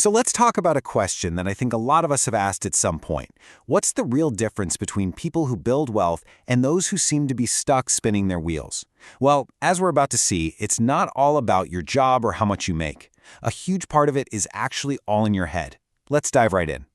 So let's talk about a question that I think a lot of us have asked at some point. What's the real difference between people who build wealth and those who seem to be stuck spinning their wheels? Well, as we're about to see, it's not all about your job or how much you make. A huge part of it is actually all in your head. Let's dive right in.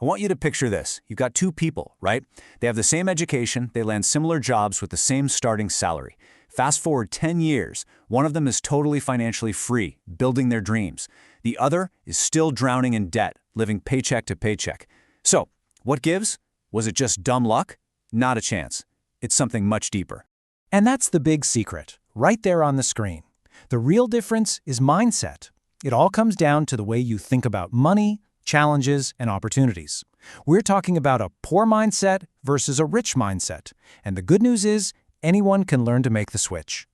I want you to picture this. You've got two people, right? They have the same education, they land similar jobs with the same starting salary. Fast forward 10 years, one of them is totally financially free, building their dreams. The other is still drowning in debt, living paycheck to paycheck. So, what gives? Was it just dumb luck? Not a chance. It's something much deeper. And that's the big secret, right there on the screen. The real difference is mindset. It all comes down to the way you think about money, challenges, and opportunities. We're talking about a poor mindset versus a rich mindset. And the good news is, anyone can learn to make the switch.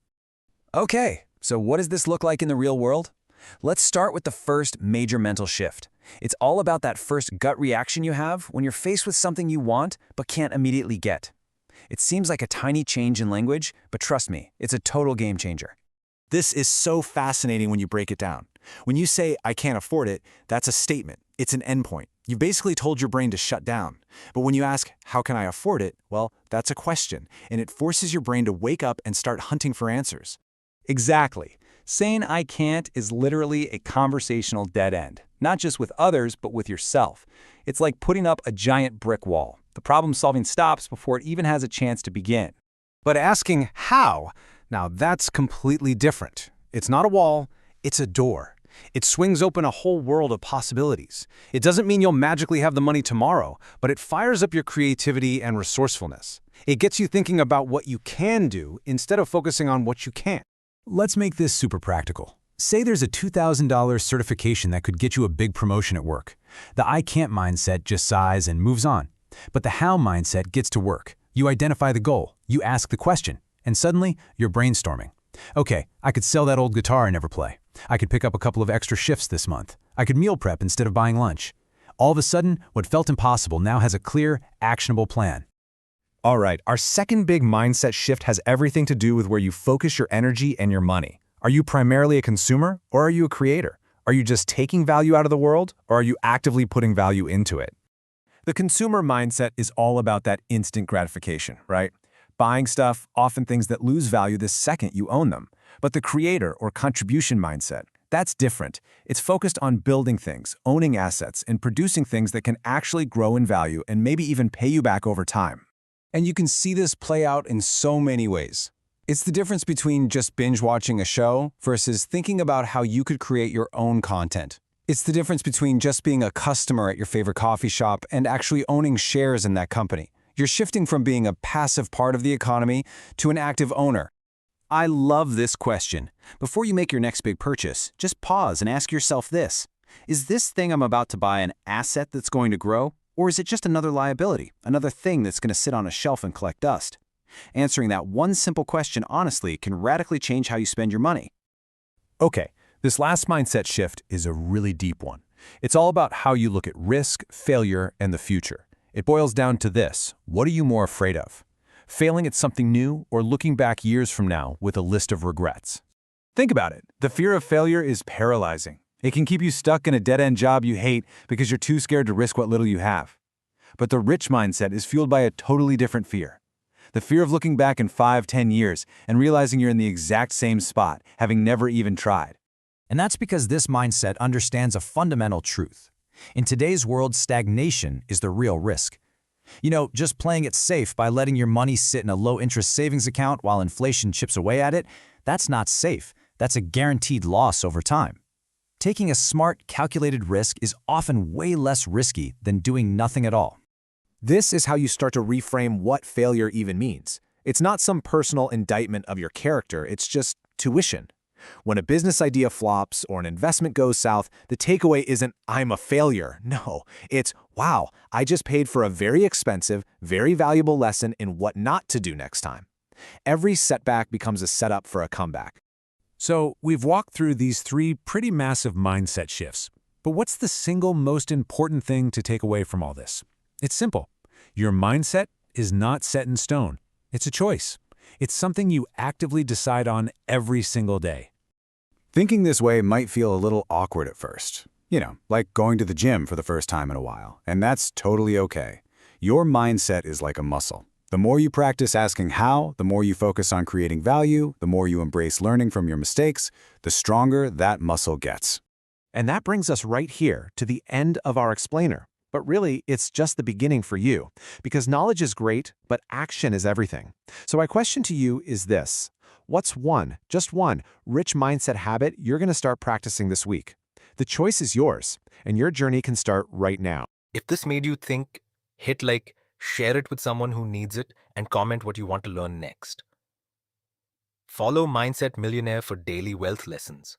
Okay, so what does this look like in the real world? Let's start with the first major mental shift. It's all about that first gut reaction you have when you're faced with something you want but can't immediately get. It seems like a tiny change in language, but trust me, it's a total game changer. This is so fascinating when you break it down. When you say, I can't afford it, that's a statement. It's an endpoint. You've basically told your brain to shut down. But when you ask, how can I afford it? Well, that's a question, and it forces your brain to wake up and start hunting for answers. Exactly. Saying I can't is literally a conversational dead end, not just with others, but with yourself. It's like putting up a giant brick wall. The problem-solving stops before it even has a chance to begin. But asking how, now that's completely different. It's not a wall, it's a door. It swings open a whole world of possibilities. It doesn't mean you'll magically have the money tomorrow, but it fires up your creativity and resourcefulness. It gets you thinking about what you can do instead of focusing on what you can't. Let's make this super practical. Say there's a $2,000 certification that could get you a big promotion at work. The I can't mindset just sighs and moves on. But the how mindset gets to work. You identify the goal, you ask the question, and suddenly you're brainstorming. Okay, I could sell that old guitar I never play. I could pick up a couple of extra shifts this month. I could meal prep instead of buying lunch. All of a sudden, what felt impossible now has a clear, actionable plan. All right, our second big mindset shift has everything to do with where you focus your energy and your money. Are you primarily a consumer, or are you a creator? Are you just taking value out of the world, or are you actively putting value into it? The consumer mindset is all about that instant gratification, right? Buying stuff, often things that lose value the second you own them. But the creator or contribution mindset, that's different. It's focused on building things, owning assets, and producing things that can actually grow in value and maybe even pay you back over time. And you can see this play out in so many ways. It's the difference between just binge watching a show versus thinking about how you could create your own content. It's the difference between just being a customer at your favorite coffee shop and actually owning shares in that company. You're shifting from being a passive part of the economy to an active owner. I love this question. Before you make your next big purchase, just pause and ask yourself this. Is this thing I'm about to buy an asset that's going to grow? Or is it just another liability, another thing that's going to sit on a shelf and collect dust? Answering that one simple question honestly can radically change how you spend your money. Okay, this last mindset shift is a really deep one. It's all about how you look at risk, failure, and the future. It boils down to this: what are you more afraid of? Failing at something new or looking back years from now with a list of regrets? Think about it. The fear of failure is paralyzing. It can keep you stuck in a dead-end job you hate because you're too scared to risk what little you have. But the rich mindset is fueled by a totally different fear. The fear of looking back in 5-10 years and realizing you're in the exact same spot, having never even tried. And that's because this mindset understands a fundamental truth. In today's world, stagnation is the real risk. You know, just playing it safe by letting your money sit in a low-interest savings account while inflation chips away at it, that's not safe. That's a guaranteed loss over time. Taking a smart, calculated risk is often way less risky than doing nothing at all. This is how you start to reframe what failure even means. It's not some personal indictment of your character, it's just tuition. When a business idea flops or an investment goes south, the takeaway isn't, I'm a failure. No, it's, wow, I just paid for a very expensive, very valuable lesson in what not to do next time. Every setback becomes a setup for a comeback. So, we've walked through these three pretty massive mindset shifts. But what's the single most important thing to take away from all this? It's simple. Your mindset is not set in stone. It's a choice. It's something you actively decide on every single day. Thinking this way might feel a little awkward at first. Like going to the gym for the first time in a while, and that's totally okay. Your mindset is like a muscle. The more you practice asking how, the more you focus on creating value, the more you embrace learning from your mistakes, the stronger that muscle gets. And that brings us right here to the end of our explainer. But really, it's just the beginning for you, because knowledge is great, but action is everything. So my question to you is this. What's just one, rich mindset habit you're going to start practicing this week? The choice is yours, and your journey can start right now. If this made you think, hit like, share it with someone who needs it, and comment what you want to learn next. Follow Mindset Millionaire for daily wealth lessons.